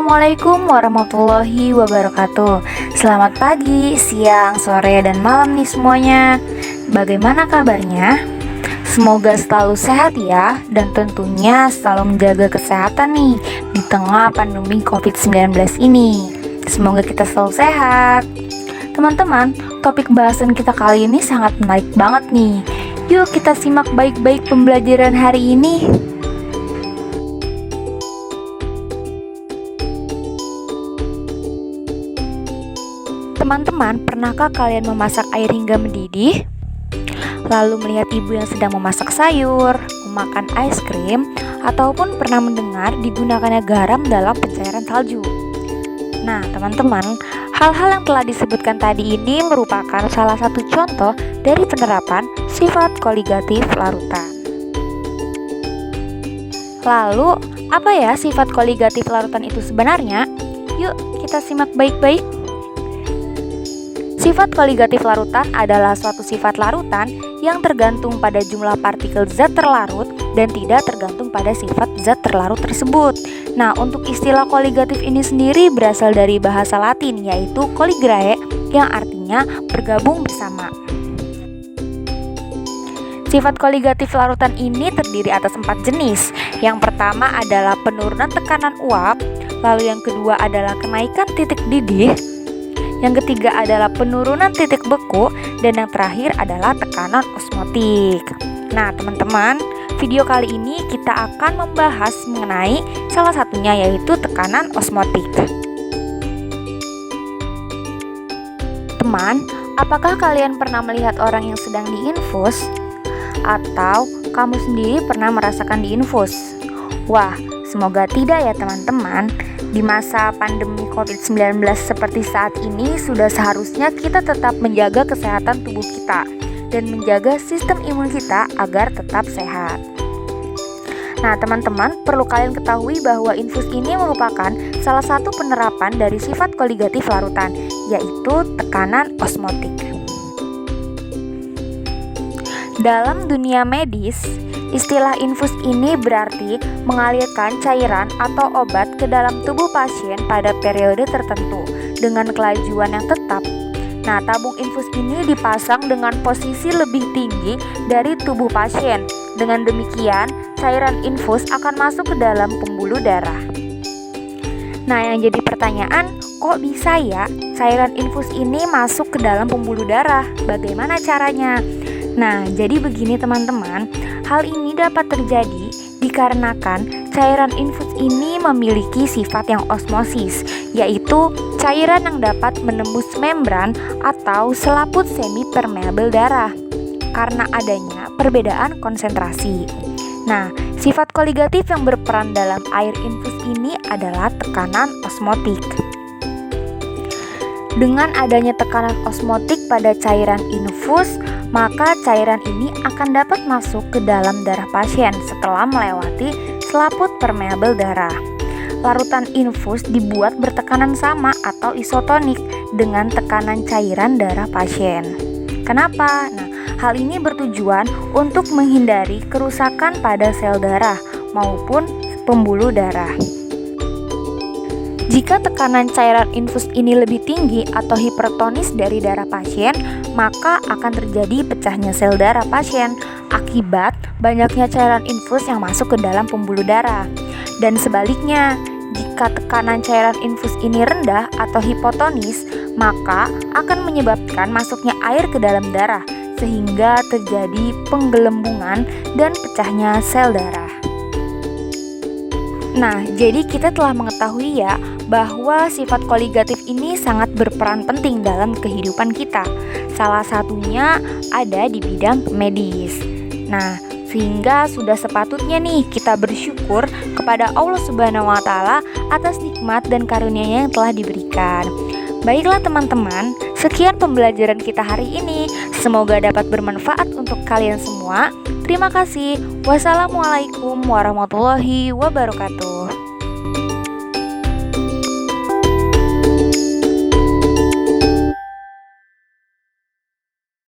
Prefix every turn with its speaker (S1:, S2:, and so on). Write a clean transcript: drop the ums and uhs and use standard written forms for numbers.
S1: Assalamualaikum warahmatullahi wabarakatuh. Selamat pagi, siang, sore, dan malam nih semuanya. Bagaimana kabarnya? Semoga selalu sehat ya, dan tentunya selalu menjaga kesehatan nih di tengah pandemi COVID-19 ini. Semoga kita selalu sehat. Teman-teman, topik bahasan kita kali ini sangat menarik banget nih. Yuk kita simak baik-baik pembelajaran hari ini. Teman-teman, pernahkah kalian memasak air hingga mendidih? Lalu melihat ibu yang sedang memasak sayur, memakan es krim, ataupun pernah mendengar digunakannya garam dalam pencairan salju. Nah, teman-teman, hal-hal yang telah disebutkan tadi ini merupakan salah satu contoh dari penerapan sifat koligatif larutan. Lalu, apa ya sifat koligatif larutan itu sebenarnya? Yuk, kita simak baik-baik. Sifat koligatif larutan adalah suatu sifat larutan yang tergantung pada jumlah partikel zat terlarut dan tidak tergantung pada sifat zat terlarut tersebut. Nah, untuk istilah koligatif ini sendiri berasal dari bahasa Latin, yaitu colligaere, yang artinya bergabung bersama. Sifat koligatif larutan ini terdiri atas 4 jenis. Yang pertama adalah penurunan tekanan uap, lalu yang kedua adalah kenaikan titik didih, yang ketiga adalah penurunan titik beku, dan yang terakhir adalah tekanan osmotik. Nah, teman-teman, video kali ini kita akan membahas mengenai salah satunya, yaitu tekanan osmotik. Teman, apakah kalian pernah melihat orang yang sedang diinfus? Atau kamu sendiri pernah merasakan diinfus? Wah, semoga tidak ya teman-teman. Di masa pandemi COVID-19 seperti saat ini, sudah seharusnya kita tetap menjaga kesehatan tubuh kita dan menjaga sistem imun kita agar tetap sehat. Nah, teman-teman, perlu kalian ketahui bahwa infus ini merupakan salah satu penerapan dari sifat koligatif larutan, yaitu tekanan osmotik. Dalam dunia medis, istilah infus ini berarti mengalirkan cairan atau obat ke dalam tubuh pasien pada periode tertentu dengan kelajuan yang tetap. Nah, tabung infus ini dipasang dengan posisi lebih tinggi dari tubuh pasien. Dengan demikian, cairan infus akan masuk ke dalam pembuluh darah. Nah, yang jadi pertanyaan, kok bisa ya cairan infus ini masuk ke dalam pembuluh darah? Bagaimana caranya? Nah, jadi begini teman-teman, hal ini dapat terjadi dikarenakan cairan infus ini memiliki sifat yang osmosis, yaitu cairan yang dapat menembus membran atau selaput semi-permeabel darah karena adanya perbedaan konsentrasi. Nah, sifat koligatif yang berperan dalam air infus ini adalah tekanan osmotik. Dengan adanya tekanan osmotik pada cairan infus, maka cairan ini akan dapat masuk ke dalam darah pasien setelah melewati selaput permeabel darah. Larutan infus dibuat bertekanan sama atau isotonik dengan tekanan cairan darah pasien. Kenapa? Nah, hal ini bertujuan untuk menghindari kerusakan pada sel darah maupun pembuluh darah. Jika tekanan cairan infus ini lebih tinggi atau hipertonis dari darah pasien, maka akan terjadi pecahnya sel darah pasien akibat banyaknya cairan infus yang masuk ke dalam pembuluh darah. Dan sebaliknya, jika tekanan cairan infus ini rendah atau hipotonis, maka akan menyebabkan masuknya air ke dalam darah sehingga terjadi penggelembungan dan pecahnya sel darah. Nah, jadi kita telah mengetahui ya bahwa sifat koligatif ini sangat berperan penting dalam kehidupan kita. Salah satunya ada di bidang medis. Nah, sehingga sudah sepatutnya nih kita bersyukur kepada Allah Subhanahu wa Ta'ala atas nikmat dan karunia-Nya yang telah diberikan. Baiklah teman-teman, sekian pembelajaran kita hari ini. Semoga dapat bermanfaat untuk kalian semua. Terima kasih. Wassalamualaikum warahmatullahi wabarakatuh.